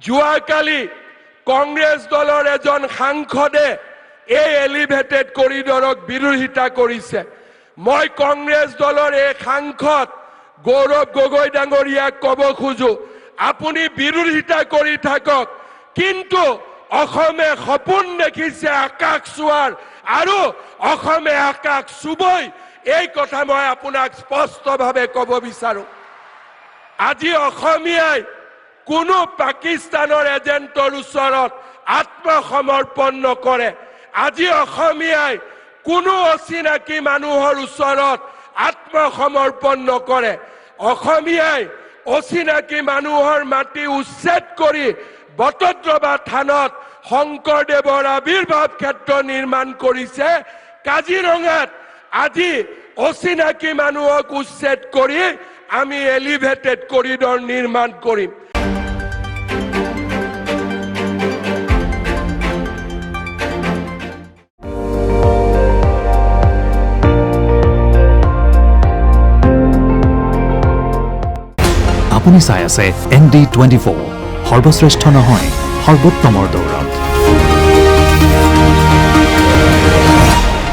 যোৱাকালি কংগ্ৰেছ দলৰ এজন সাংসদে এই এলিভেটেড কৰিডৰক বিৰোধিতা কৰিছে। মই কংগ্ৰেছ দলৰ এই সাংসদ গৌৰৱ গগৈ ডাঙৰীয়াক ক'ব খোজো, আপুনি বিৰোধিতা কৰি থাকক, কিন্তু অসমে সপোন দেখিছে আকাশ চোৱাৰ, আৰু অসমে আকাশ চুবই, এই কথা মই আপোনাক স্পষ্টভাৱে ক'ব বিচাৰো। আজি অসমীয়াই কোনো পাকিস্তানৰ এজেণ্টৰ ওচৰত আত্মসমৰ্পণ নকৰে। আজি অসমীয়াই কোনো অচিনাকি মানুহৰ ওচৰত আত্মসমৰ্পণ নকৰে। অসমীয়াই অচিনাকি মানুহৰ মাটি উচ্ছেদ কৰি বটদ্ৰৱা থানত শংকৰদেৱৰ আবিৰ্ভাৱ ক্ষেত্ৰ নিৰ্মাণ কৰিছে। কাজিৰঙাত আজি অচিনাকি মানুহক উচ্ছেদ কৰি আমি এলিভেটেড কৰিডৰ নিৰ্মাণ কৰিম। আপুনি চাই আছে ND24, সৰ্বশ্ৰেষ্ঠ নহয় সৰ্বোত্তমৰ দৌৰত।